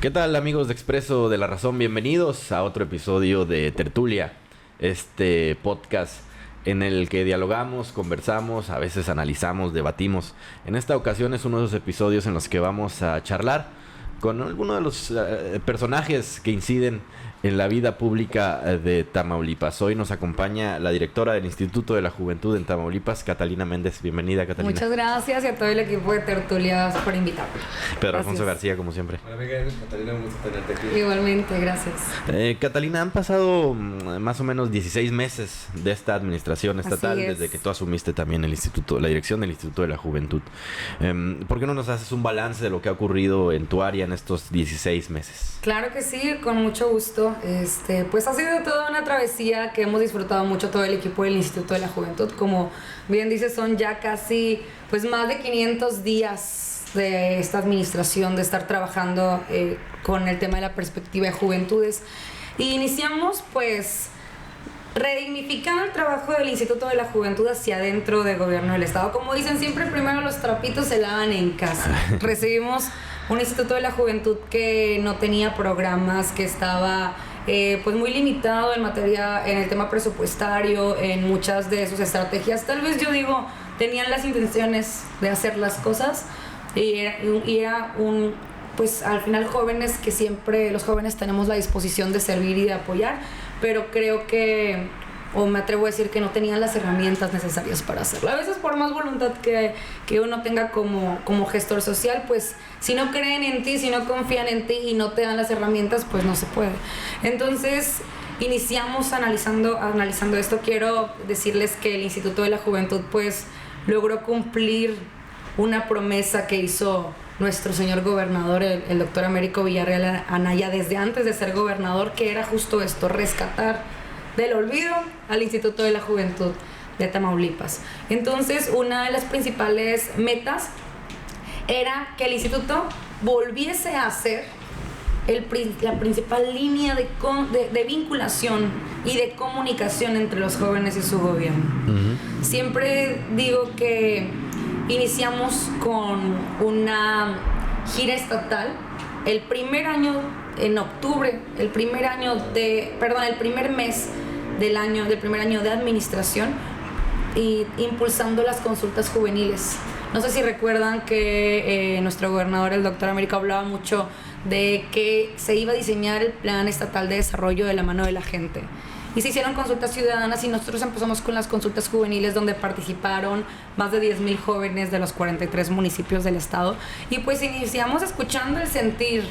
¿Qué tal, amigos de Expreso de la Razón? Bienvenidos a otro episodio de Tertulia, este podcast en el que dialogamos, conversamos, a veces analizamos, debatimos. En esta ocasión es uno de esos episodios en los que vamos a charlar con algunos de los personajes que inciden en la vida pública de Tamaulipas. Hoy nos acompaña la directora del Instituto de la Juventud en Tamaulipas, Catalina Méndez. Bienvenida, Catalina. Muchas gracias y a todo el equipo de Tertulia por invitarme. Pedro Alfonso García, como siempre. Hola, amiga Catalina, un gusto tenerte aquí. Igualmente, gracias. Catalina, han pasado más o menos 16 meses de esta administración estatal desde que tú asumiste también el instituto, la dirección del Instituto de la Juventud. ¿Por qué no nos haces un balance de lo que ha ocurrido en tu área en estos 16 meses? Claro que sí, con mucho gusto. Pues ha sido toda una travesía que hemos disfrutado mucho todo el equipo del Instituto de la Juventud. Como bien dices, son ya casi pues más de 500 días de esta administración, de estar trabajando con el tema de la perspectiva de juventudes. Y iniciamos pues redignificando el trabajo del Instituto de la Juventud hacia adentro del gobierno del estado. Como dicen siempre, primero los trapitos se lavan en casa. Recibimos un Instituto de la Juventud que no tenía programas, que estaba pues muy limitado en el tema presupuestario, en muchas de sus estrategias. Tal vez yo digo, tenían las intenciones de hacer las cosas y era pues al final jóvenes que siempre los jóvenes tenemos la disposición de servir y de apoyar, pero creo que, o me atrevo a decir que no tenían las herramientas necesarias para hacerlo. A veces por más voluntad que uno tenga como gestor social, pues si no creen en ti, si no confían en ti y no te dan las herramientas, pues no se puede. Entonces iniciamos analizando esto. Quiero decirles que el Instituto de la Juventud pues logró cumplir una promesa que hizo nuestro señor gobernador, el doctor Américo Villarreal Anaya, desde antes de ser gobernador, que era justo esto: rescatar del olvido al Instituto de la Juventud de Tamaulipas. Entonces, una de las principales metas era que el instituto volviese a ser la principal línea de vinculación y de comunicación entre los jóvenes y su gobierno. Uh-huh. Siempre digo que iniciamos con una gira estatal el primer año, en octubre, el primer mes del primer año de administración, y impulsando las consultas juveniles. No sé si recuerdan que nuestro gobernador, el doctor Américo, hablaba mucho de que se iba a diseñar el plan estatal de desarrollo de la mano de la gente. Y se hicieron consultas ciudadanas y nosotros empezamos con las consultas juveniles, donde participaron más de 10,000 jóvenes de los 43 municipios del estado. Y pues iniciamos escuchando el sentir,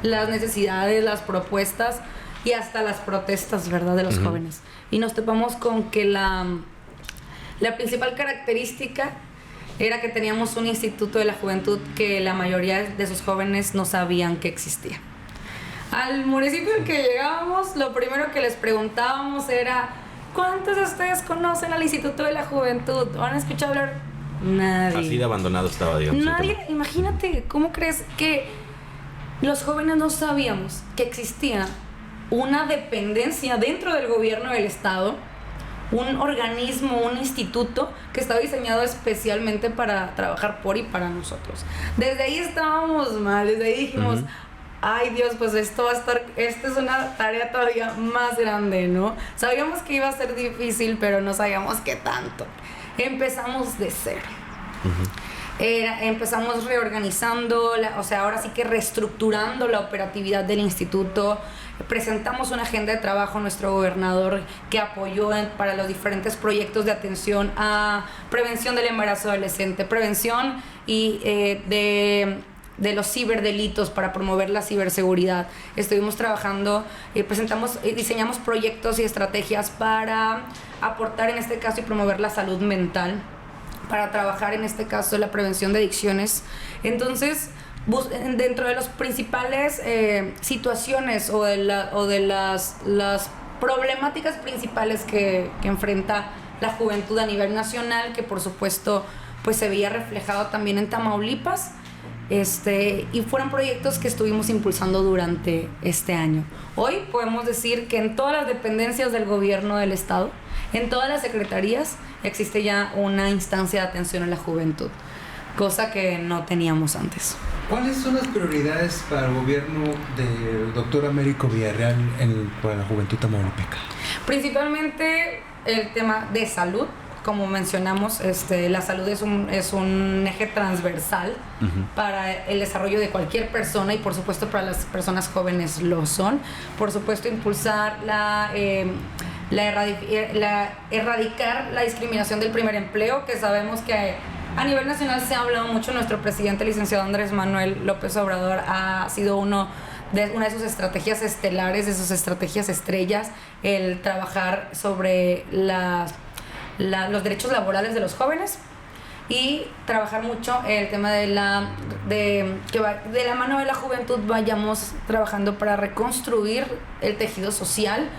las necesidades, las propuestas y hasta las protestas, ¿verdad?, de los uh-huh. jóvenes. Y nos topamos con que la principal característica era que teníamos un Instituto de la Juventud que la mayoría de sus jóvenes no sabían que existía. Al municipio al que llegábamos, lo primero que les preguntábamos era: ¿cuántos de ustedes conocen al Instituto de la Juventud? ¿O han escuchado hablar? Nadie. Así de abandonado estaba, digamos. Nadie. Imagínate, ¿cómo crees que los jóvenes no sabíamos que existía una dependencia dentro del gobierno del estado, un organismo, un instituto que estaba diseñado especialmente para trabajar por y para nosotros? Desde ahí estábamos mal, desde ahí dijimos: uh-huh. Ay Dios, pues esta es una tarea todavía más grande, ¿no? Sabíamos que iba a ser difícil, pero no sabíamos qué tanto. Empezamos de cero. Uh-huh. Empezamos reorganizando, ahora sí que reestructurando la operatividad del instituto. Presentamos una agenda de trabajo a nuestro gobernador, que apoyó para los diferentes proyectos de atención a prevención del embarazo adolescente, prevención y de los ciberdelitos, para promover la ciberseguridad. Estuvimos trabajando, diseñamos proyectos y estrategias para aportar en este caso y promover la salud mental, para trabajar en este caso la prevención de adicciones. Entonces, dentro de las principales situaciones o de las problemáticas principales que enfrenta la juventud a nivel nacional, que por supuesto pues se veía reflejado también en Tamaulipas, y fueron proyectos que estuvimos impulsando durante este año. Hoy podemos decir que en todas las dependencias del gobierno del estado, en todas las secretarías, existe ya una instancia de atención a la juventud, cosa que no teníamos antes. ¿Cuáles son las prioridades para el gobierno del doctor Américo Villarreal para la juventud tamaulipeca? Principalmente el tema de salud. Como mencionamos, la salud es un eje transversal para el desarrollo de cualquier persona y por supuesto para las personas jóvenes lo son. Por supuesto impulsar erradicar la discriminación del primer empleo, que sabemos que a nivel nacional se ha hablado mucho. Nuestro presidente, licenciado Andrés Manuel López Obrador, ha sido una de sus estrategias estelares, de sus estrategias estrellas, el trabajar sobre los derechos laborales de los jóvenes y trabajar mucho el tema de que de la mano de la juventud vayamos trabajando para reconstruir el tejido social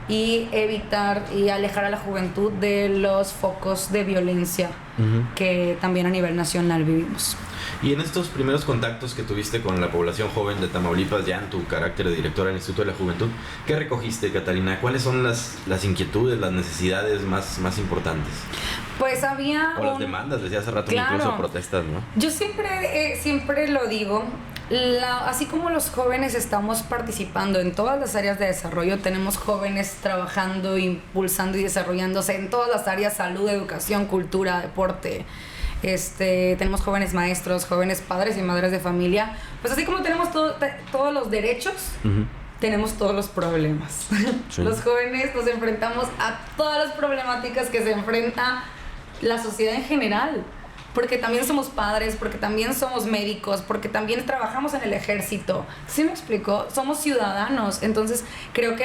y evitar y alejar a la juventud de los focos de violencia que también a nivel nacional vivimos. Y en estos primeros contactos que tuviste con la población joven de Tamaulipas, ya en tu carácter de directora del Instituto de la Juventud, ¿qué recogiste, Catalina? ¿Cuáles son las inquietudes, las necesidades más importantes? Pues había... O las demandas, decía hace rato, claro, incluso protestas, ¿no? Yo siempre lo digo, así como los jóvenes estamos participando en todas las áreas de desarrollo, tenemos jóvenes trabajando, impulsando y desarrollándose en todas las áreas: salud, educación, cultura, deporte. Tenemos jóvenes maestros, jóvenes padres y madres de familia. Pues así como tenemos todos los derechos, tenemos todos los problemas. Sí. Los jóvenes nos enfrentamos a todas las problemáticas que se enfrenta la sociedad en general, porque también somos padres, porque también somos médicos, porque también trabajamos en el ejército. ¿Sí me explico? Somos ciudadanos. Entonces creo que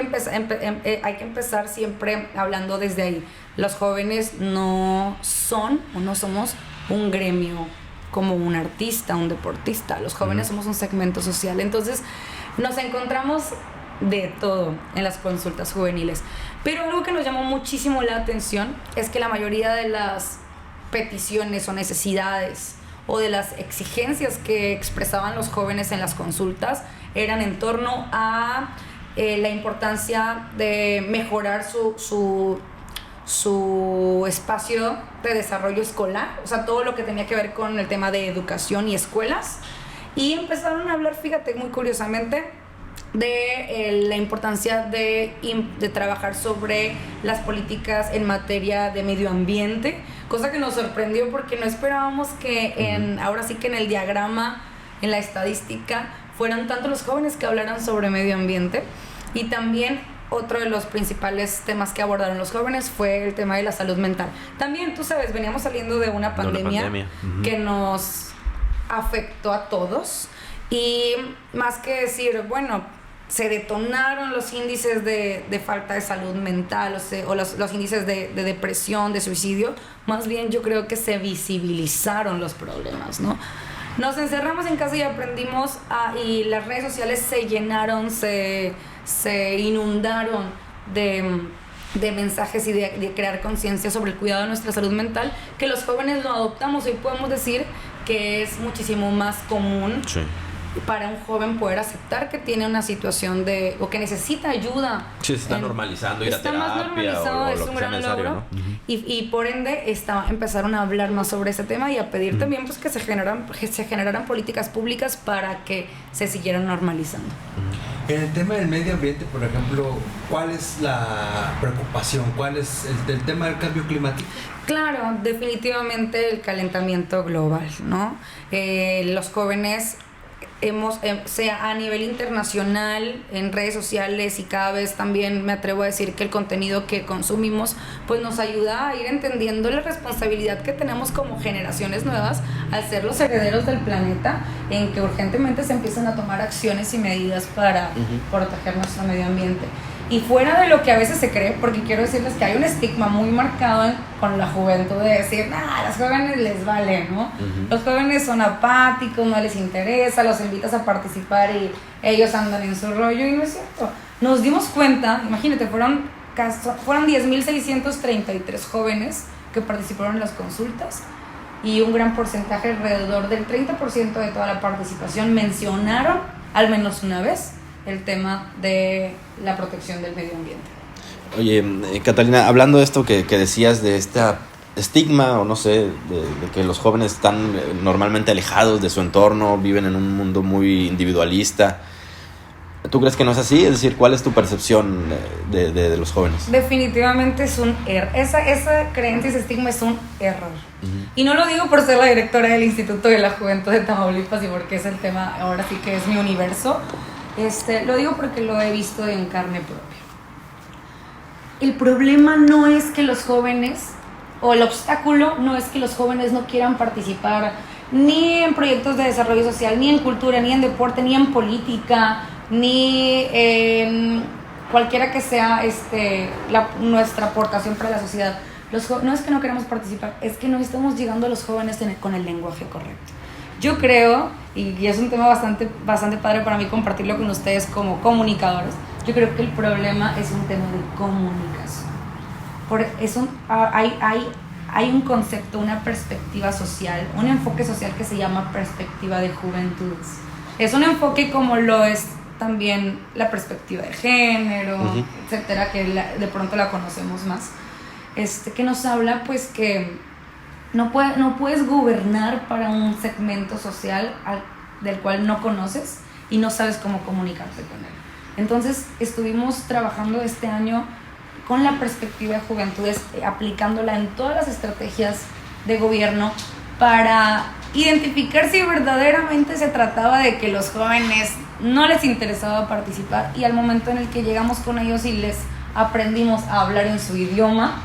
hay que empezar siempre hablando desde ahí. Los jóvenes no son o no somos un gremio como un artista, un deportista. Los jóvenes somos un segmento social. Entonces nos encontramos de todo en las consultas juveniles. Pero algo que nos llamó muchísimo la atención es que la mayoría de las peticiones o necesidades o de las exigencias que expresaban los jóvenes en las consultas eran en torno a la importancia de mejorar su espacio de desarrollo escolar, o sea, todo lo que tenía que ver con el tema de educación y escuelas, y empezaron a hablar, fíjate, muy curiosamente, de la importancia de trabajar sobre las políticas en materia de medio ambiente, cosa que nos sorprendió porque no esperábamos que ahora sí que en el diagrama, en la estadística, fueran tanto los jóvenes que hablaran sobre medio ambiente. Y también otro de los principales temas que abordaron los jóvenes fue el tema de la salud mental. También, tú sabes, veníamos saliendo de una pandemia que nos afectó a todos, y más que decir, bueno, se detonaron los índices de falta de salud mental o los índices de depresión, de suicidio, más bien yo creo que se visibilizaron los problemas, ¿no? Nos encerramos en casa y aprendimos y las redes sociales se llenaron, se inundaron de mensajes y de crear conciencia sobre el cuidado de nuestra salud mental, que los jóvenes lo adoptamos. Hoy podemos decir que es muchísimo más común para un joven poder aceptar que tiene una situación o que necesita ayuda. Sí, se está normalizando ir a terapia. Está más normalizado, es un gran logro, ¿no? Y por ende empezaron a hablar más sobre ese tema y a pedir también pues, que se generaran políticas públicas para que se siguieran normalizando. En el tema del medio ambiente, por ejemplo, ¿cuál es la preocupación? ¿Cuál es el tema del cambio climático? Claro, definitivamente el calentamiento global, ¿no? Los jóvenes sea a nivel internacional, en redes sociales, y cada vez también me atrevo a decir que el contenido que consumimos pues nos ayuda a ir entendiendo la responsabilidad que tenemos como generaciones nuevas al ser los herederos del planeta, en que urgentemente se empiezan a tomar acciones y medidas para proteger nuestro medio ambiente. Y fuera de lo que a veces se cree, porque quiero decirles que hay un estigma muy marcado con la juventud de decir, a los jóvenes les vale, ¿no? Los jóvenes son apáticos, no les interesa, los invitas a participar y ellos andan en su rollo, y no es cierto. Nos dimos cuenta, imagínate, fueron 10.633 jóvenes que participaron en las consultas, y un gran porcentaje, alrededor del 30% de toda la participación, mencionaron al menos una vez el tema de la protección del medio ambiente. Oye, Catalina, hablando de esto que decías, de esta estigma o no sé, de que los jóvenes están normalmente alejados de su entorno, viven en un mundo muy individualista. ¿Tú crees que no es así? Es decir, ¿cuál es tu percepción de los jóvenes? Definitivamente es un error. Esa creencia, ese estigma es un error. Uh-huh. Y no lo digo por ser la directora del Instituto de la Juventud de Tamaulipas y porque es el tema, ahora sí que es mi universo. Lo digo porque lo he visto en carne propia. El problema no es que los jóvenes, o el obstáculo no es que los jóvenes no quieran participar ni en proyectos de desarrollo social, ni en cultura, ni en deporte, ni en política, ni en cualquiera que sea nuestra aportación para la sociedad. No es que no queramos participar, es que no estamos llegando a los jóvenes con el lenguaje correcto. Yo creo, y es un tema bastante padre para mí compartirlo con ustedes como comunicadores, yo creo que el problema es un tema de comunicación. Hay un concepto, una perspectiva social, un enfoque social que se llama perspectiva de juventudes. Es un enfoque como lo es también la perspectiva de género, uh-huh, etcétera, que de pronto la conocemos más, que nos habla pues que no puedes gobernar para un segmento social del cual no conoces y no sabes cómo comunicarte con él. Entonces estuvimos trabajando este año con la perspectiva de juventudes, aplicándola en todas las estrategias de gobierno para identificar si verdaderamente se trataba de que los jóvenes no les interesaba participar, y al momento en el que llegamos con ellos y les aprendimos a hablar en su idioma,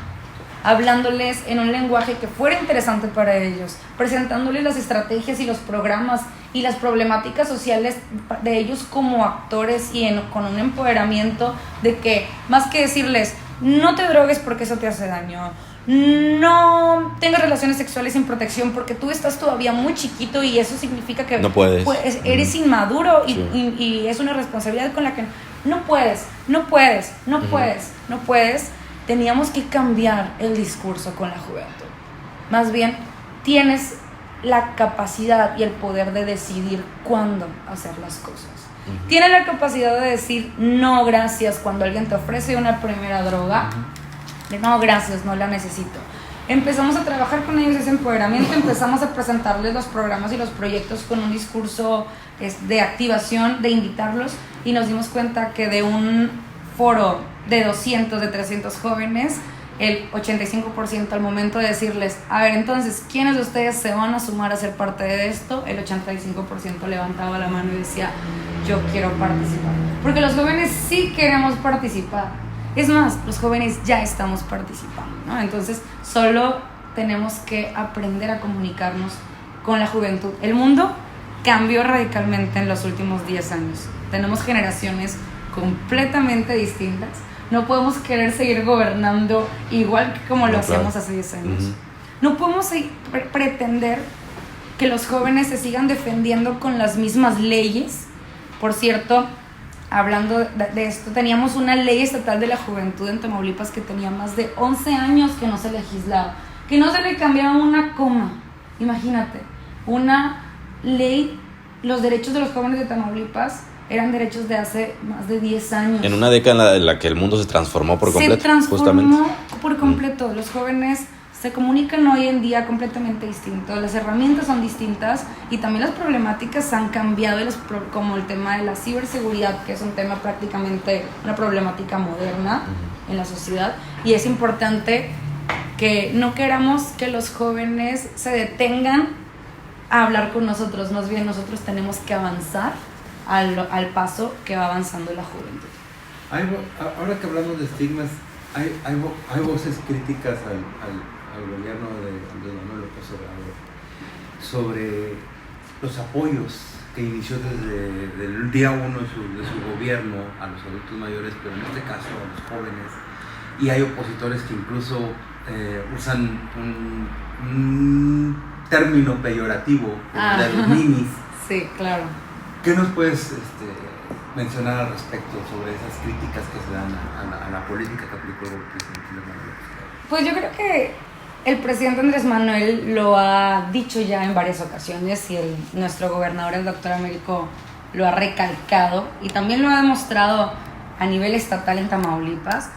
hablándoles en un lenguaje que fuera interesante para ellos, presentándoles las estrategias y los programas y las problemáticas sociales de ellos como actores y con un empoderamiento de que, más que decirles no te drogues porque eso te hace daño, no tengas relaciones sexuales sin protección porque tú estás todavía muy chiquito y eso significa que no puedes. Eres inmaduro y, sí, y es una responsabilidad con la que no puedes. Teníamos que cambiar el discurso con la juventud. Más bien, tienes la capacidad y el poder de decidir cuándo hacer las cosas. Uh-huh. Tienes la capacidad de decir no gracias cuando alguien te ofrece una primera droga. Uh-huh. No gracias, no la necesito. Empezamos a trabajar con ellos ese empoderamiento, empezamos a presentarles los programas y los proyectos con un discurso de activación, de invitarlos, y nos dimos cuenta que de un foro de 200, de 300 jóvenes, el 85% al momento de decirles, a ver, entonces, ¿quiénes de ustedes se van a sumar a ser parte de esto? El 85% levantaba la mano y decía, yo quiero participar. Porque los jóvenes sí queremos participar. Es más, los jóvenes ya estamos participando, ¿no? Entonces, solo tenemos que aprender a comunicarnos con la juventud. El mundo cambió radicalmente en los últimos 10 años. Tenemos generaciones completamente distintas. No podemos querer seguir gobernando igual que como lo hacíamos hace 10 años. Uh-huh. No podemos pretender que los jóvenes se sigan defendiendo con las mismas leyes. Por cierto, hablando de esto, teníamos una ley estatal de la juventud en Tamaulipas que tenía más de 11 años que no se legislaba, que no se le cambiaba una coma. Imagínate, una ley, los derechos de los jóvenes de Tamaulipas eran derechos de hace más de 10 años. En una década en la que el mundo se transformó por completo. Se transformó justamente por completo. Los jóvenes se comunican hoy en día completamente distinto. Las herramientas son distintas y también las problemáticas han cambiado, como el tema de la ciberseguridad, que es un tema prácticamente una problemática moderna en la sociedad. Y es importante que no queramos que los jóvenes se detengan a hablar con nosotros. Más bien nosotros tenemos que avanzar al paso que va avanzando la juventud. Ahora que hablamos de estigmas, hay voces críticas al gobierno de Andrés Manuel López Obrador sobre los apoyos que inició desde el día 1 de su gobierno a los adultos mayores, pero en este caso a los jóvenes, y hay opositores que incluso usan un término peyorativo de los ninis. Sí, claro. ¿Qué nos puedes mencionar al respecto sobre esas críticas que se dan a la política que aplicó el presidente Andrés Manuel? Pues yo creo que el presidente Andrés Manuel lo ha dicho ya en varias ocasiones y nuestro gobernador, el doctor Américo, lo ha recalcado y también lo ha demostrado a nivel estatal en Tamaulipas.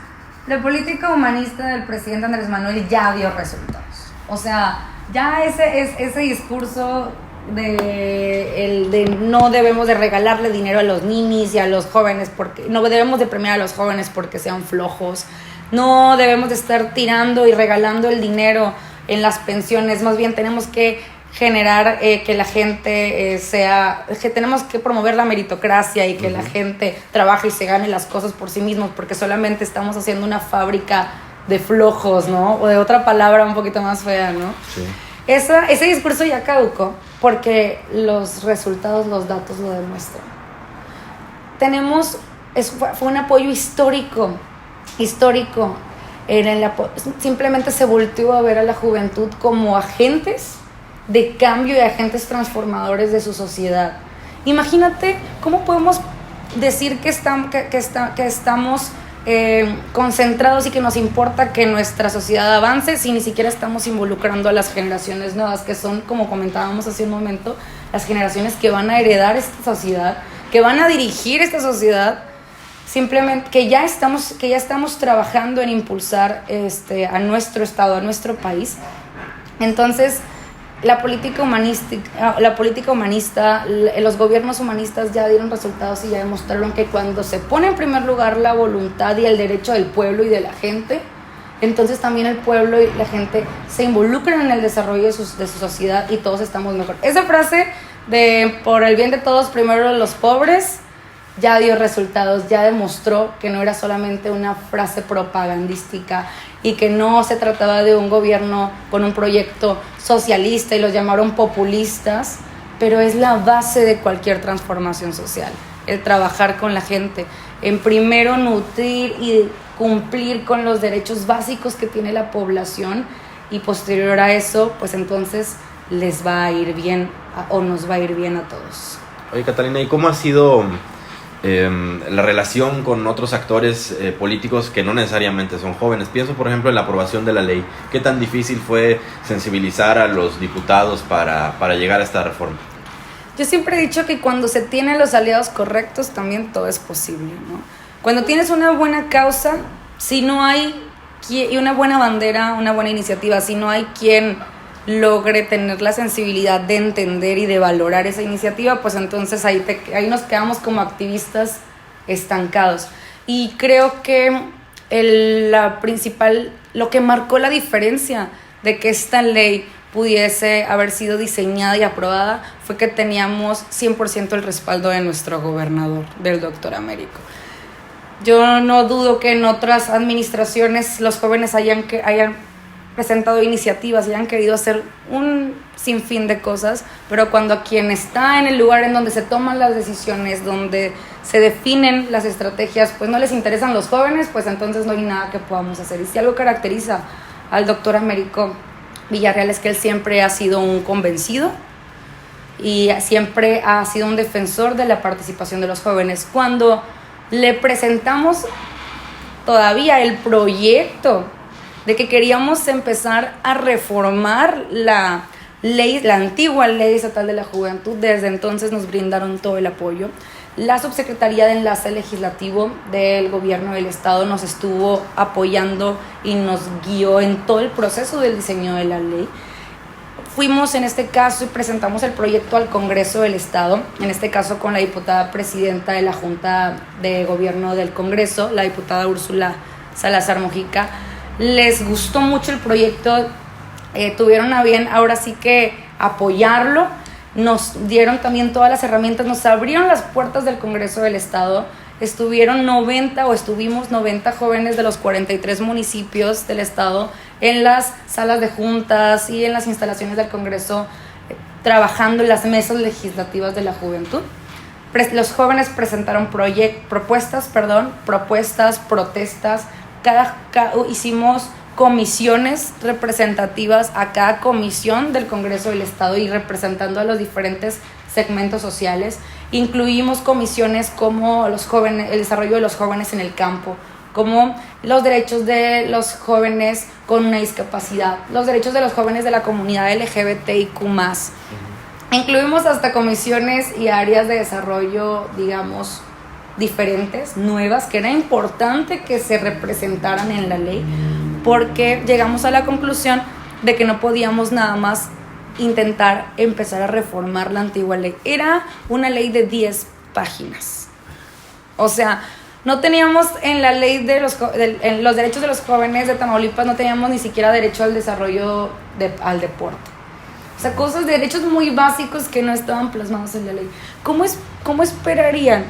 La política humanista del presidente Andrés Manuel ya dio resultados. O sea, ya ese discurso de no debemos de regalarle dinero a los ninis y a los jóvenes, porque no debemos de premiar a los jóvenes porque sean flojos, no debemos de estar tirando y regalando el dinero en las pensiones, más bien tenemos que generar que la gente que tenemos que promover la meritocracia y que la gente trabaje y se gane las cosas por sí mismos, porque solamente estamos haciendo una fábrica de flojos, ¿no? O de otra palabra un poquito más fea, ¿no? Sí. Ese discurso ya caducó porque los resultados, los datos lo demuestran. Fue un apoyo histórico. Simplemente se volteó a ver a la juventud como agentes de cambio y agentes transformadores de su sociedad. Imagínate cómo podemos decir que estamos concentrados y que nos importa que nuestra sociedad avance si ni siquiera estamos involucrando a las generaciones nuevas, que son, como comentábamos hace un momento, las generaciones que van a heredar esta sociedad, que van a dirigir esta sociedad, simplemente que ya estamos trabajando en impulsar a nuestro estado, a nuestro país. Entonces la política humanista, los gobiernos humanistas ya dieron resultados y ya demostraron que cuando se pone en primer lugar la voluntad y el derecho del pueblo y de la gente, entonces también el pueblo y la gente se involucran en el desarrollo de su sociedad y todos estamos mejor. Esa frase de por el bien de todos, primero los pobres, ya dio resultados, ya demostró que no era solamente una frase propagandística y que no se trataba de un gobierno con un proyecto socialista y los llamaron populistas, pero es la base de cualquier transformación social, el trabajar con la gente, en primero nutrir y cumplir con los derechos básicos que tiene la población y posterior a eso, pues entonces les va a ir bien o nos va a ir bien a todos. Oye, Catalina, ¿y cómo ha sido la relación con otros actores políticos que no necesariamente son jóvenes? Pienso, por ejemplo, en la aprobación de la ley. ¿Qué tan difícil fue sensibilizar a los diputados para llegar a esta reforma? Yo siempre he dicho que cuando se tienen los aliados correctos, también todo es posible, ¿no? Cuando tienes una buena causa, si no hay y una buena bandera, una buena iniciativa, si no hay quien logre tener la sensibilidad de entender y de valorar esa iniciativa, pues entonces ahí nos quedamos como activistas estancados. Y creo que lo que marcó la diferencia de que esta ley pudiese haber sido diseñada y aprobada fue que teníamos 100% el respaldo de nuestro gobernador, del doctor Américo. Yo no dudo que en otras administraciones los jóvenes hayan presentado iniciativas y hayan querido hacer un sinfín de cosas, pero cuando quien está en el lugar en donde se toman las decisiones, donde se definen las estrategias, pues no les interesan los jóvenes, pues entonces no hay nada que podamos hacer. Y si algo caracteriza al doctor Américo Villarreal es que él siempre ha sido un convencido y siempre ha sido un defensor de la participación de los jóvenes. Cuando le presentamos todavía el proyecto de que queríamos empezar a reformar la antigua ley estatal de la juventud, desde entonces nos brindaron todo el apoyo. La Subsecretaría de Enlace Legislativo del Gobierno del Estado nos estuvo apoyando y nos guió en todo el proceso del diseño de la ley. Fuimos en este caso y presentamos el proyecto al Congreso del Estado, en este caso con la diputada presidenta de la Junta de Gobierno del Congreso, la diputada Úrsula Salazar Mojica. Les gustó mucho el proyecto, tuvieron a bien ahora sí que apoyarlo, nos dieron también todas las herramientas, nos abrieron las puertas del Congreso del Estado. Estuvimos 90 jóvenes de los 43 municipios del estado en las salas de juntas y en las instalaciones del Congreso, trabajando en las mesas legislativas de la juventud. Los jóvenes presentaron propuestas, protestas. Hicimos comisiones representativas a cada comisión del Congreso del Estado y representando a los diferentes segmentos sociales. Incluimos comisiones como el desarrollo de los jóvenes en el campo, como los derechos de los jóvenes con una discapacidad, los derechos de los jóvenes de la comunidad LGBTIQ+. Incluimos hasta comisiones y áreas de desarrollo, digamos, diferentes, nuevas, que era importante que se representaran en la ley, porque llegamos a la conclusión de que no podíamos nada más intentar empezar a reformar la antigua ley. Era una ley de 10 páginas. O sea, no teníamos en la ley en los derechos de los jóvenes de Tamaulipas, no teníamos ni siquiera derecho al desarrollo al deporte. O sea, derechos muy básicos que no estaban plasmados en la ley. ¿Cómo esperarían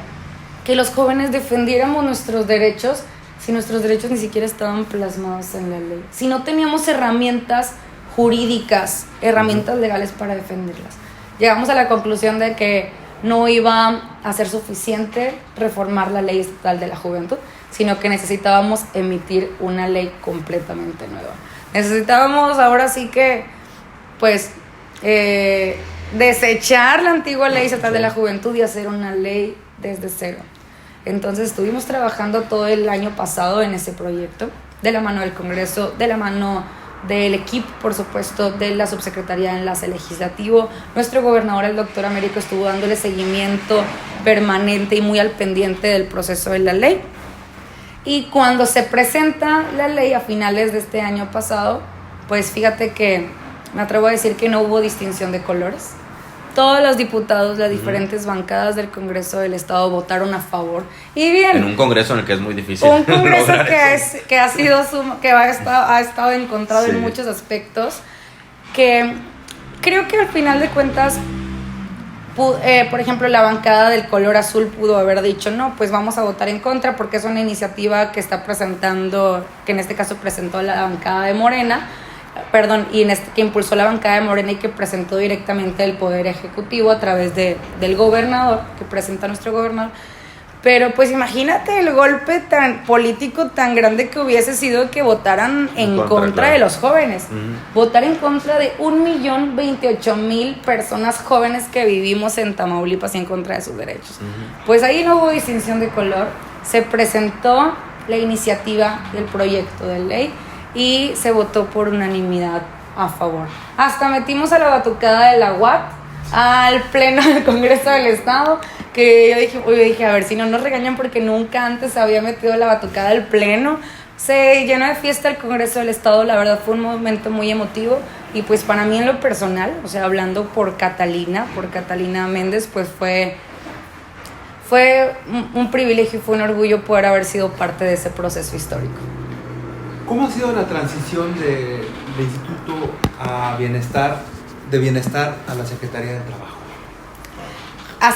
que los jóvenes defendiéramos nuestros derechos si nuestros derechos ni siquiera estaban plasmados en la ley? Si no teníamos herramientas jurídicas, herramientas legales para defenderlas. Llegamos a la conclusión de que no iba a ser suficiente reformar la ley estatal de la juventud, sino que necesitábamos emitir una ley completamente nueva. Necesitábamos ahora sí que, pues, desechar la antigua ley estatal de la juventud y hacer una ley desde cero. Entonces estuvimos trabajando todo el año pasado en ese proyecto, de la mano del Congreso, de la mano del equipo, por supuesto, de la Subsecretaría de Enlace Legislativo. Nuestro gobernador, el doctor Américo, estuvo dándole seguimiento permanente y muy al pendiente del proceso de la ley. Y cuando se presenta la ley a finales de este año pasado, pues fíjate que me atrevo a decir que no hubo distinción de colores. Todos los diputados, las diferentes bancadas del Congreso del Estado votaron a favor. Y bien. En un Congreso en el que es muy difícil. Un Congreso que ha estado encontrado en muchos aspectos. Que creo que al final de cuentas, por ejemplo, la bancada del color azul pudo haber dicho, no, pues vamos a votar en contra porque es una iniciativa que está presentando, que en este caso presentó la bancada de Morena. Que impulsó la bancada de Morena y que presentó directamente el Poder Ejecutivo a través del gobernador, que presenta nuestro gobernador. Pero pues imagínate el golpe tan político tan grande que hubiese sido que votaran en contra de los jóvenes. Votar en contra de 1,028,000 personas jóvenes que vivimos en Tamaulipas y en contra de sus derechos. Pues ahí no hubo distinción de color. Se presentó la iniciativa del proyecto de ley y se votó por unanimidad a favor. Hasta metimos a la batucada de la UAP al pleno del Congreso del Estado, que yo dije, a ver si no nos regañan porque nunca antes había metido la batucada del pleno. Se llenó de fiesta el Congreso del Estado, la verdad fue un momento muy emotivo y pues para mí en lo personal, o sea, hablando por Catalina Méndez, pues fue un privilegio y fue un orgullo poder haber sido parte de ese proceso histórico. ¿Cómo ha sido la transición del Instituto de Bienestar a la Secretaría de Trabajo? Ha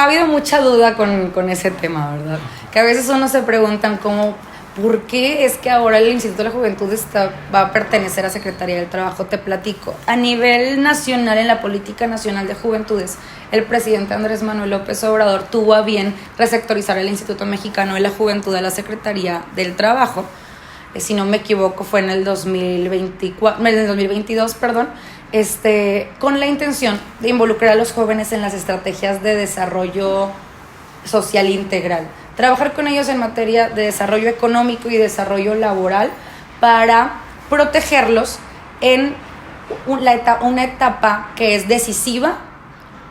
habido mucha duda con ese tema, ¿verdad? Que a veces uno se preguntan ¿por qué es que ahora el Instituto de la Juventud va a pertenecer a Secretaría del Trabajo? Te platico. A nivel nacional, en la Política Nacional de Juventudes, el presidente Andrés Manuel López Obrador tuvo a bien resectorizar el Instituto Mexicano de la Juventud a la Secretaría del Trabajo. Si no me equivoco, fue en el 2022, con la intención de involucrar a los jóvenes en las estrategias de desarrollo social integral. Trabajar con ellos en materia de desarrollo económico y desarrollo laboral para protegerlos en una etapa que es decisiva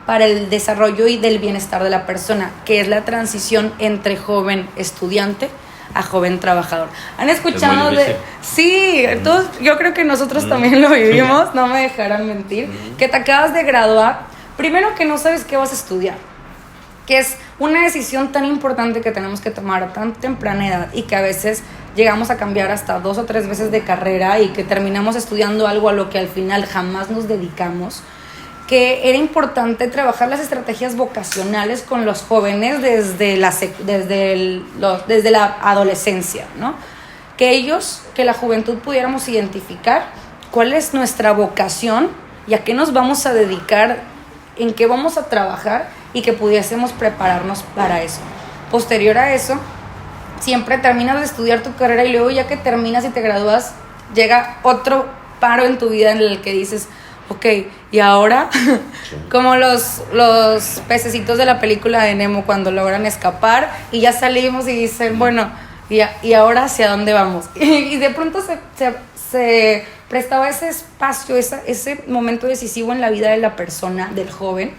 para el desarrollo y del bienestar de la persona, que es la transición entre joven estudiante a joven trabajador. ¿Han escuchado de...? Sí, todos, yo creo que nosotros también lo vivimos, no me dejarán mentir, que te acabas de graduar, primero que no sabes qué vas a estudiar, que es una decisión tan importante que tenemos que tomar a tan temprana edad y que a veces llegamos a cambiar hasta 2 o 3 veces de carrera y que terminamos estudiando algo a lo que al final jamás nos dedicamos, que era importante trabajar las estrategias vocacionales con los jóvenes desde la adolescencia, ¿no? Que la juventud pudiéramos identificar cuál es nuestra vocación y a qué nos vamos a dedicar, en qué vamos a trabajar y que pudiésemos prepararnos para eso. Posterior a eso, siempre terminas de estudiar tu carrera y luego ya que terminas y te gradúas, llega otro paro en tu vida en el que dices, ok, y ahora, como los pececitos de la película de Nemo cuando logran escapar y ya salimos y dicen, bueno, ¿y ahora hacia dónde vamos? Y de pronto se prestaba ese espacio, ese momento decisivo en la vida de la persona, del joven,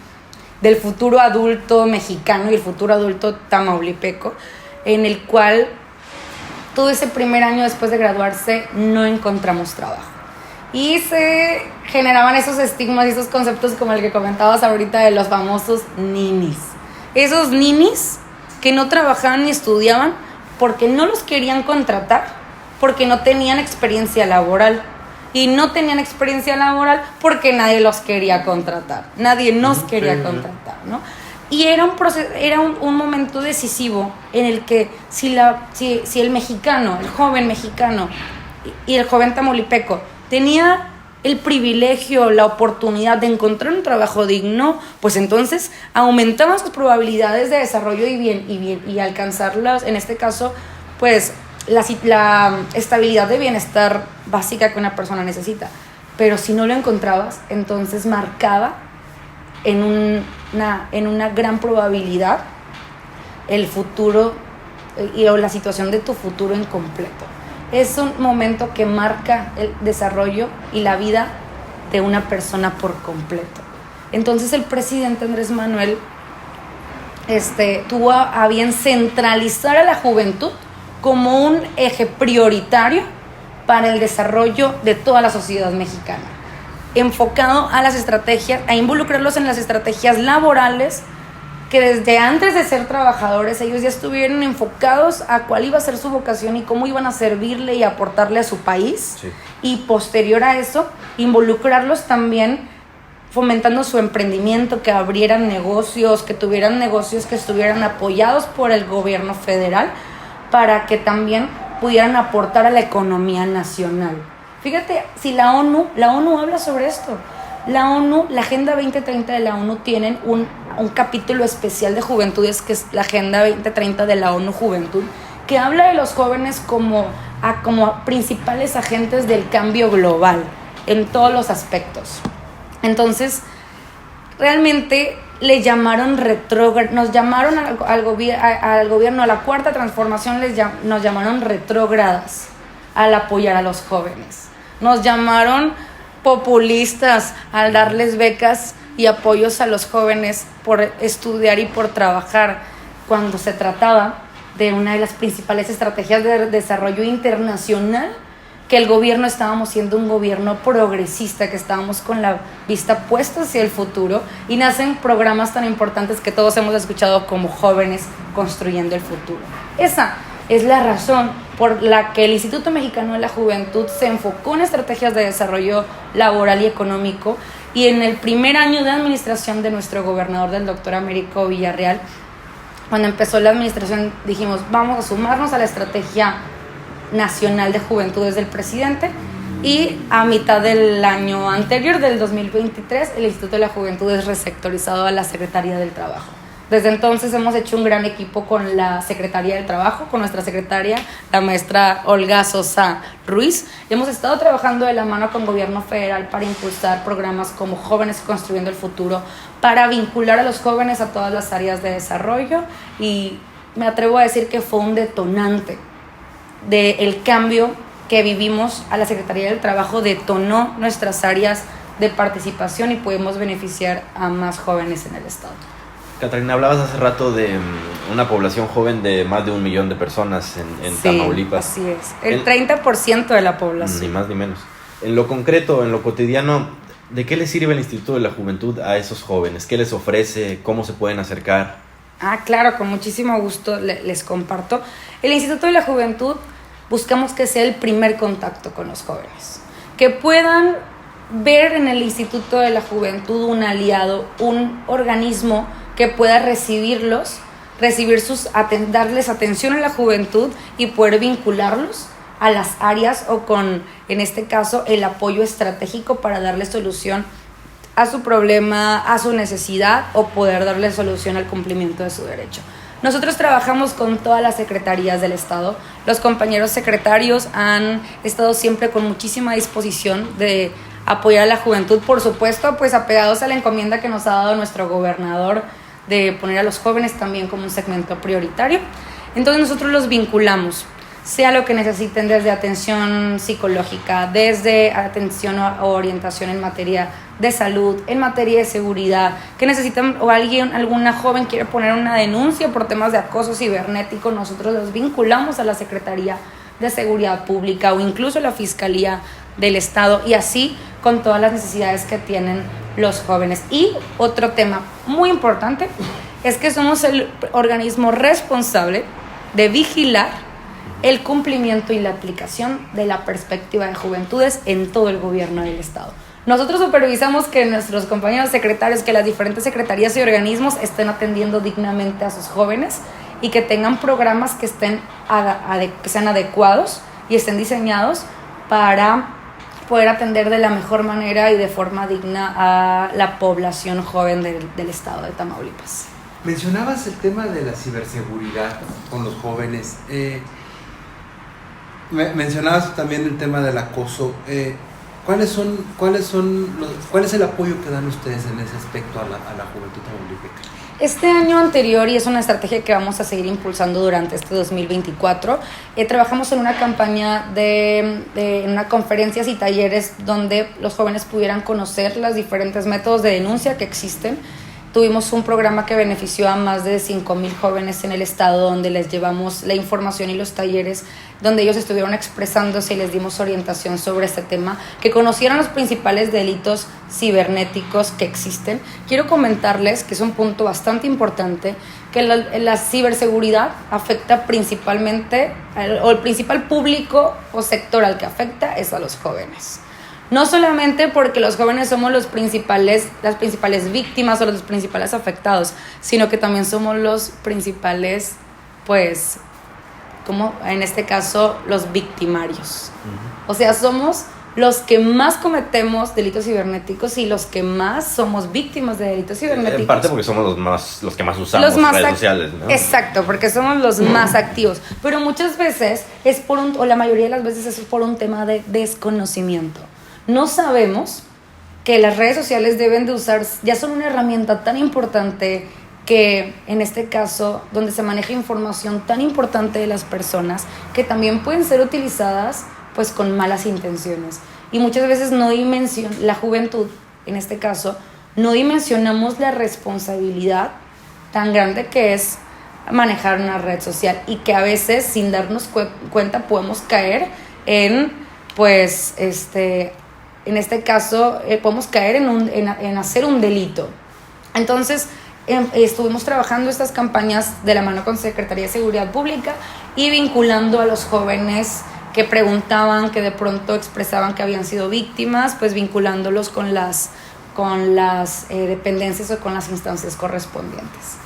del futuro adulto mexicano y el futuro adulto tamaulipeco, en el cual todo ese primer año después de graduarse no encontramos trabajo. Y se generaban esos estigmas y esos conceptos como el que comentabas ahorita de los famosos ninis. Esos ninis que no trabajaban ni estudiaban porque no los querían contratar, porque no tenían experiencia laboral. Y no tenían experiencia laboral porque nadie los quería contratar. Nadie nos quería contratar, ¿no? Y era un proceso, era un momento decisivo en el que si el mexicano, el joven mexicano y el joven tamaulipeco tenía el privilegio, la oportunidad de encontrar un trabajo digno, pues entonces aumentaban sus probabilidades de desarrollo y alcanzarlas, en este caso, pues la estabilidad de bienestar básica que una persona necesita. Pero si no lo encontrabas, entonces marcaba en una gran probabilidad el futuro o la situación de tu futuro en completo. Es un momento que marca el desarrollo y la vida de una persona por completo. Entonces el presidente Andrés Manuel tuvo a bien centralizar a la juventud como un eje prioritario para el desarrollo de toda la sociedad mexicana, enfocado a las estrategias, a involucrarlos en las estrategias laborales, que desde antes de ser trabajadores ellos ya estuvieron enfocados a cuál iba a ser su vocación y cómo iban a servirle y aportarle a su país. Sí. Y posterior a eso, involucrarlos también fomentando su emprendimiento, que abrieran negocios, que tuvieran negocios que estuvieran apoyados por el gobierno federal para que también pudieran aportar a la economía nacional. Fíjate, si la ONU habla sobre esto. La Agenda 2030 de la ONU tienen un capítulo especial de juventudes, que es la Agenda 2030 de la ONU Juventud, que habla de los jóvenes como principales agentes del cambio global en todos los aspectos. Entonces, realmente le llamaron nos llamaron al gobierno, a la cuarta transformación, nos llamaron retrógradas al apoyar a los jóvenes. Nos llamaron populistas al darles becas y apoyos a los jóvenes por estudiar y por trabajar, cuando se trataba de una de las principales estrategias de desarrollo internacional, que el gobierno estábamos siendo un gobierno progresista, que estábamos con la vista puesta hacia el futuro, y nacen programas tan importantes que todos hemos escuchado como Jóvenes Construyendo el Futuro. Esa es la razón por la que el Instituto Mexicano de la Juventud se enfocó en estrategias de desarrollo laboral y económico, y en el primer año de administración de nuestro gobernador, del doctor Américo Villarreal, cuando empezó la administración, dijimos, vamos a sumarnos a la estrategia nacional de juventudes del presidente, y a mitad del año anterior, del 2023, el Instituto de la Juventud es resectorizado a la Secretaría del Trabajo. Desde entonces hemos hecho un gran equipo con la Secretaría del Trabajo, con nuestra secretaria, la maestra Olga Sosa Ruiz. Hemos estado trabajando de la mano con gobierno federal para impulsar programas como Jóvenes Construyendo el Futuro, para vincular a los jóvenes a todas las áreas de desarrollo, y me atrevo a decir que fue un detonante del cambio que vivimos. A la Secretaría del Trabajo detonó nuestras áreas de participación y podemos beneficiar a más jóvenes en el estado. Catarina, hablabas hace rato de una población joven de más de 1 millón de personas en sí, Tamaulipas. Así es, el 30% de la población. Ni más ni menos. En lo concreto, en lo cotidiano, ¿de qué les sirve el Instituto de la Juventud a esos jóvenes? ¿Qué les ofrece? ¿Cómo se pueden acercar? Claro, con muchísimo gusto les comparto. El Instituto de la Juventud buscamos que sea el primer contacto con los jóvenes, que puedan ver en el Instituto de la Juventud un aliado, un organismo que pueda recibirlos, darles atención a la juventud y poder vincularlos a las áreas, o con, en este caso, el apoyo estratégico para darle solución a su problema, a su necesidad, o poder darle solución al cumplimiento de su derecho. Nosotros trabajamos con todas las secretarías del estado. Los compañeros secretarios han estado siempre con muchísima disposición de apoyar a la juventud, por supuesto, pues apegados a la encomienda que nos ha dado nuestro gobernador de poner a los jóvenes también como un segmento prioritario. Entonces nosotros los vinculamos, sea lo que necesiten, desde atención psicológica, desde atención o orientación en materia de salud, en materia de seguridad, que necesitan, o alguna joven quiere poner una denuncia por temas de acoso cibernético, nosotros los vinculamos a la Secretaría de Seguridad Pública o incluso a la Fiscalía del Estado y así con todas las necesidades que tienen los jóvenes. Y otro tema muy importante es que somos el organismo responsable de vigilar el cumplimiento y la aplicación de la perspectiva de juventudes en todo el gobierno del Estado. Nosotros supervisamos que nuestros compañeros secretarios, que las diferentes secretarías y organismos estén atendiendo dignamente a sus jóvenes y que tengan programas que que sean adecuados y estén diseñados para poder atender de la mejor manera y de forma digna a la población joven del estado de Tamaulipas. Mencionabas el tema de la ciberseguridad con los jóvenes. Mencionabas también el tema del acoso. ¿Cuál es el apoyo que dan ustedes en ese aspecto a la juventud tamaulipeca? Este año anterior, y es una estrategia que vamos a seguir impulsando durante este 2024, trabajamos en una campaña en unas conferencias y talleres donde los jóvenes pudieran conocer los diferentes métodos de denuncia que existen. Tuvimos un programa que benefició a más de 5,000 jóvenes en el estado, donde les llevamos la información y los talleres, donde ellos estuvieron expresándose y les dimos orientación sobre este tema, que conocieran los principales delitos cibernéticos que existen. Quiero comentarles que es un punto bastante importante, que la ciberseguridad afecta principalmente, o el principal público o sector al que afecta es a los jóvenes. No solamente porque los jóvenes somos las principales víctimas o los principales afectados, sino que también somos los principales, pues, como en este caso, los victimarios. O sea, somos los que más cometemos delitos cibernéticos y los que más somos víctimas de delitos cibernéticos. En parte porque somos los que más usamos redes sociales, ¿no? Exacto, porque somos los más activos. Pero muchas veces o la mayoría de las veces es por un tema de desconocimiento. No sabemos que las redes sociales deben de usar, ya son una herramienta tan importante que en este caso, donde se maneja información tan importante de las personas, que también pueden ser utilizadas pues con malas intenciones. Y muchas veces la juventud, en este caso, no dimensionamos la responsabilidad tan grande que es manejar una red social y que a veces sin darnos cuenta podemos caer en pues en este caso podemos caer en hacer un delito. Entonces estuvimos trabajando estas campañas de la mano con Secretaría de Seguridad Pública y vinculando a los jóvenes que preguntaban, que de pronto expresaban que habían sido víctimas, pues vinculándolos con las dependencias o con las instancias correspondientes.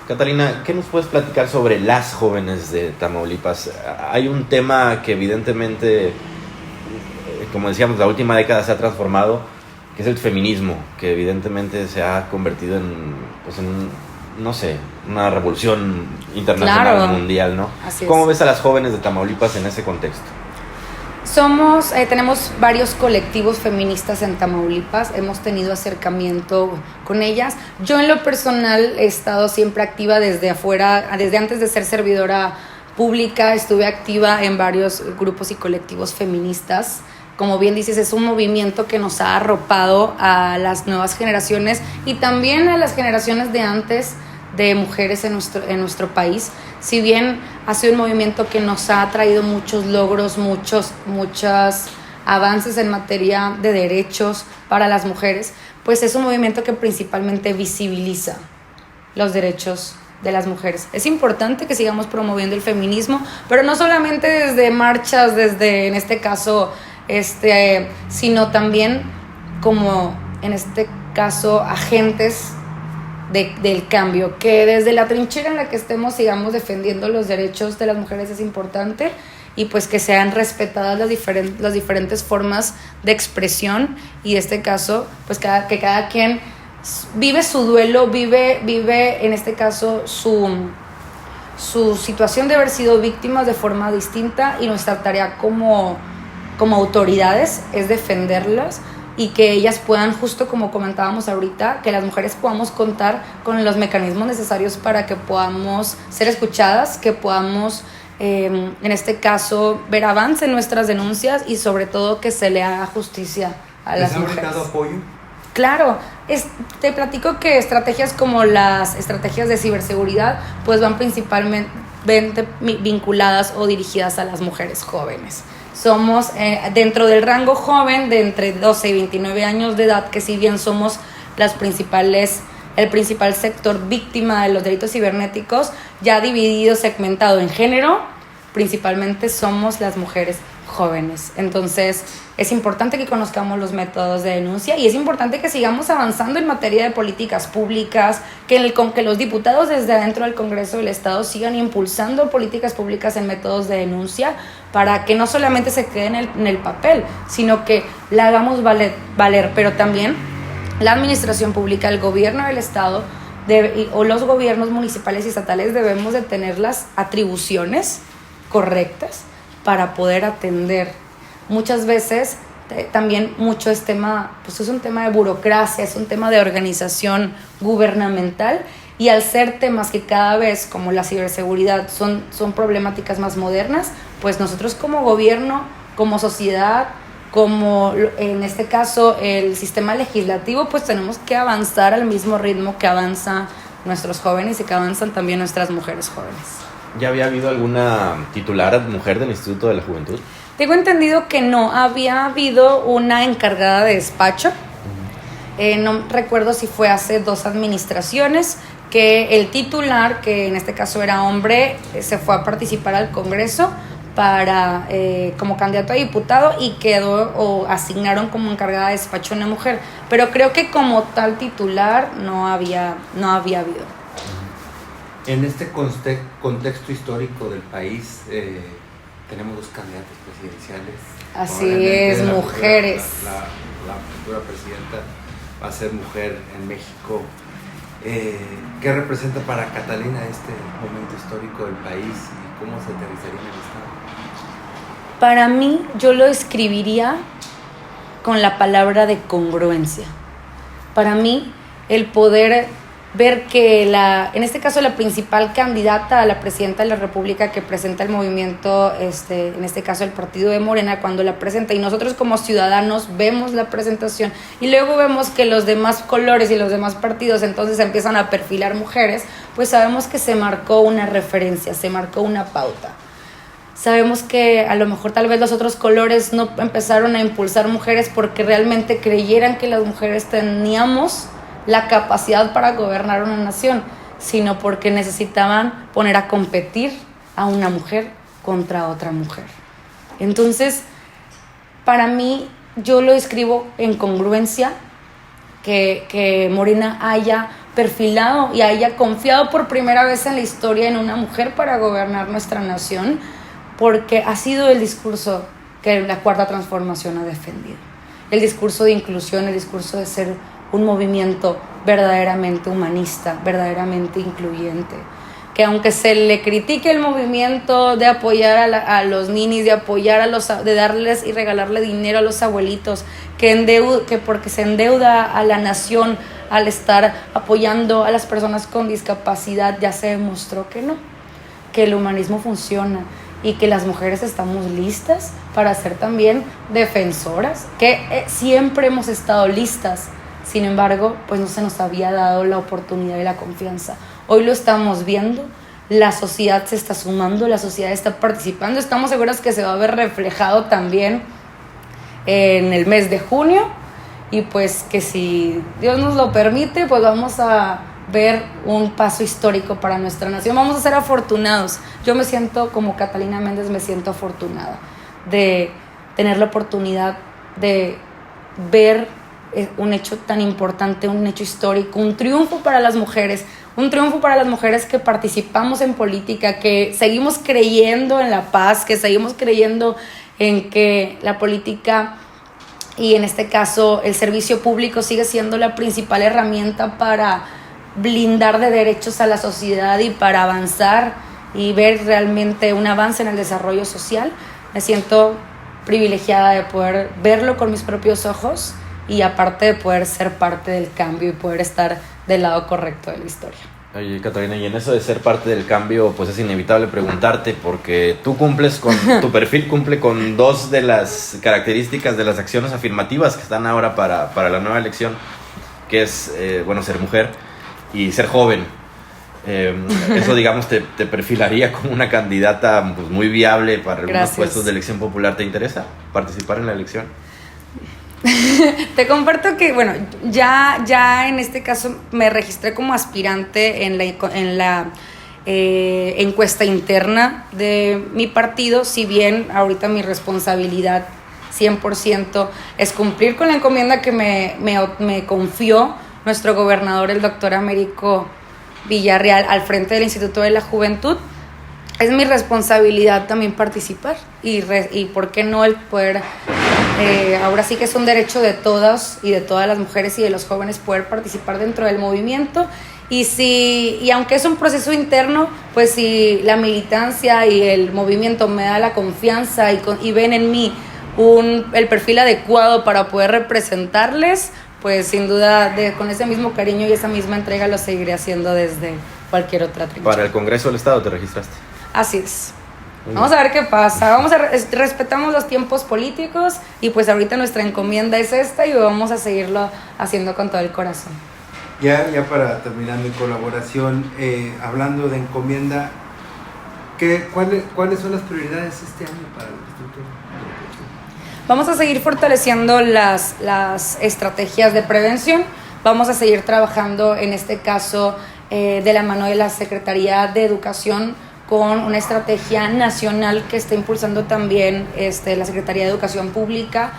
Catalina, ¿qué nos puedes platicar sobre las jóvenes de Tamaulipas? Hay un tema que evidentemente, como decíamos, la última década se ha transformado, que es el feminismo, que evidentemente se ha convertido en no sé, una revolución internacional, claro, mundial, ¿no? Así ¿Cómo es. ves a las jóvenes de Tamaulipas en ese contexto? Tenemos varios colectivos feministas en Tamaulipas, hemos tenido acercamiento con ellas. Yo en lo personal he estado siempre activa desde afuera, desde antes de ser servidora pública, estuve activa en varios grupos y colectivos feministas. Como bien dices, es un movimiento que nos ha arropado a las nuevas generaciones y también a las generaciones de antes de mujeres en nuestro país. Si bien ha sido un movimiento que nos ha traído muchos logros, muchos avances en materia de derechos para las mujeres, pues es un movimiento que principalmente visibiliza los derechos de las mujeres. Es importante que sigamos promoviendo el feminismo, pero no solamente desde marchas, desde en este caso sino también como en este caso agentes del cambio, que desde la trinchera en la que estemos sigamos defendiendo los derechos de las mujeres es importante y pues que sean respetadas las diferentes formas de expresión y en este caso pues que cada quien vive su duelo, vive en este caso su situación de haber sido víctimas de forma distinta y nuestra tarea como autoridades es defenderlas y que ellas puedan, justo como comentábamos ahorita, que las mujeres podamos contar con los mecanismos necesarios para que podamos ser escuchadas, que podamos, en este caso, ver avance en nuestras denuncias y sobre todo que se le haga justicia a las mujeres. ¿Les ha brindado apoyo? Claro, te platico que estrategias como las estrategias de ciberseguridad pues van principalmente vinculadas o dirigidas a las mujeres jóvenes. somos dentro del rango joven de entre 12 y 29 años de edad, que si bien somos el principal sector víctima de los delitos cibernéticos, ya dividido, segmentado en género, principalmente somos las mujeres jóvenes. Entonces es importante que conozcamos los métodos de denuncia y es importante que sigamos avanzando en materia de políticas públicas, que los diputados desde adentro del Congreso del Estado sigan impulsando políticas públicas en métodos de denuncia para que no solamente se quede en el papel, sino que la hagamos valer, pero también la administración pública, el gobierno del Estado o los gobiernos municipales y estatales debemos de tener las atribuciones correctas para poder atender. Muchas veces también mucho es un tema de burocracia, es un tema de organización gubernamental, y al ser temas que cada vez, como la ciberseguridad, son problemáticas más modernas, pues nosotros como gobierno, como sociedad, como en este caso el sistema legislativo, pues tenemos que avanzar al mismo ritmo que avanzan nuestros jóvenes y que avanzan también nuestras mujeres jóvenes. ¿Ya había habido alguna titular mujer del Instituto de la Juventud? Tengo entendido que no, había habido una encargada de despacho. No recuerdo si fue hace 2 administraciones, que el titular, que en este caso era hombre, se fue a participar al Congreso como candidato a diputado y asignaron como encargada de despacho a una mujer. Pero creo que como tal titular no había habido. En este contexto histórico del país, tenemos 2 candidatos presidenciales. Así es, mujeres. La futura presidenta va a ser mujer en México. ¿Qué representa para Catalina este momento histórico del país y cómo se aterrizaría en el Estado? Para mí, yo lo escribiría con la palabra de congruencia. Para mí, el poder ver que en este caso la principal candidata a la presidenta de la República que presenta el movimiento, en este caso el partido de Morena, cuando la presenta y nosotros como ciudadanos vemos la presentación y luego vemos que los demás colores y los demás partidos entonces empiezan a perfilar mujeres, pues sabemos que se marcó una referencia, se marcó una pauta. Sabemos que a lo mejor tal vez los otros colores no empezaron a impulsar mujeres porque realmente creyeran que las mujeres teníamos la capacidad para gobernar una nación, sino porque necesitaban poner a competir a una mujer contra otra mujer. Entonces, para mí, yo lo escribo en congruencia, que Morena haya perfilado y haya confiado por primera vez en la historia en una mujer para gobernar nuestra nación, porque ha sido el discurso que la Cuarta Transformación ha defendido. El discurso de inclusión, el discurso de ser un movimiento verdaderamente humanista, verdaderamente incluyente, que aunque se le critique el movimiento de apoyar a los ninis, de darles y regalarle dinero a los abuelitos, que porque se endeuda a la nación al estar apoyando a las personas con discapacidad, ya se demostró que no, que el humanismo funciona y que las mujeres estamos listas para ser también defensoras, que siempre hemos estado listas. Sin embargo, pues no se nos había dado la oportunidad y la confianza. Hoy lo estamos viendo, la sociedad se está sumando, la sociedad está participando. Estamos seguros que se va a ver reflejado también en el mes de junio. Y pues que si Dios nos lo permite, pues vamos a ver un paso histórico para nuestra nación. Vamos a ser afortunados. Yo me siento, como Catalina Méndez, me siento afortunada de tener la oportunidad de ver un hecho tan importante, un hecho histórico, un triunfo para las mujeres que participamos en política, que seguimos creyendo en la paz, que seguimos creyendo en que la política y en este caso el servicio público sigue siendo la principal herramienta para blindar de derechos a la sociedad y para avanzar y ver realmente un avance en el desarrollo social. Me siento privilegiada de poder verlo con mis propios ojos y aparte de poder ser parte del cambio y poder estar del lado correcto de la historia. Oye, Catalina, y en eso de ser parte del cambio, pues es inevitable preguntarte, porque tú cumples con, tu perfil cumple con 2 de las características de las acciones afirmativas que están ahora para la nueva elección, que es, ser mujer y ser joven. Eso, digamos, te perfilaría como una candidata pues, muy viable para algunos Gracias. puestos de elección popular. ¿Te interesa participar en la elección? Te comparto que, bueno, ya en este caso me registré como aspirante en la encuesta interna de mi partido, si bien ahorita mi responsabilidad 100% es cumplir con la encomienda que me confió nuestro gobernador, el doctor Américo Villarreal, al frente del Instituto de la Juventud. Es mi responsabilidad también participar y por qué no el poder, ahora sí que es un derecho de todas y de todas las mujeres y de los jóvenes poder participar dentro del movimiento. Y aunque es un proceso interno, pues si la militancia y el movimiento me da la confianza y ven en mí el perfil adecuado para poder representarles, pues sin duda con ese mismo cariño y esa misma entrega lo seguiré haciendo desde cualquier otra trinchera. Para el Congreso del Estado te registraste. Así es. Vamos a ver qué pasa. Respetamos los tiempos políticos y pues ahorita nuestra encomienda es esta y vamos a seguirlo haciendo con todo el corazón. Ya para terminar mi colaboración, hablando de encomienda, ¿cuáles son las prioridades este año para el Instituto? Vamos a seguir fortaleciendo las estrategias de prevención. Vamos a seguir trabajando en este caso de la mano de la Secretaría de Educación con una estrategia nacional que está impulsando también la Secretaría de Educación Pública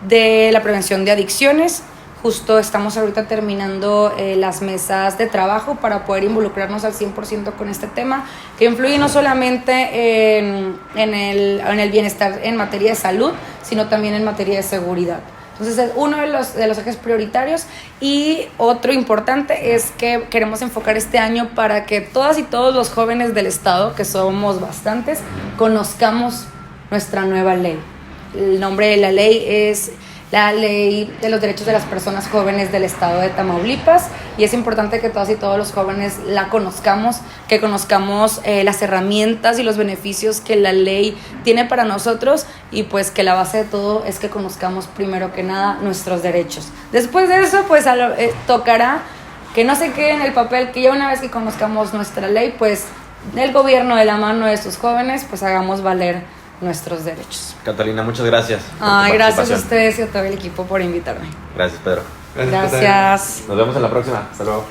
de la prevención de adicciones. Justo estamos ahorita terminando las mesas de trabajo para poder involucrarnos al 100% con este tema, que influye no solamente en el bienestar en materia de salud, sino también en materia de seguridad. Entonces es uno de los ejes prioritarios. Y otro importante es que queremos enfocar este año para que todas y todos los jóvenes del Estado, que somos bastantes, conozcamos nuestra nueva ley. El nombre de la ley es la Ley de los Derechos de las Personas Jóvenes del Estado de Tamaulipas, y es importante que todas y todos los jóvenes la conozcamos, que conozcamos las herramientas y los beneficios que la ley tiene para nosotros, y pues que la base de todo es que conozcamos primero que nada nuestros derechos. Después de eso pues tocará que no se quede en el papel, que ya una vez que conozcamos nuestra ley, pues el gobierno de la mano de sus jóvenes pues hagamos valer nuestros derechos. Catalina, muchas gracias. Gracias a ustedes y a todo el equipo por invitarme. Gracias, Pedro. Gracias. Nos vemos en la próxima. Hasta luego.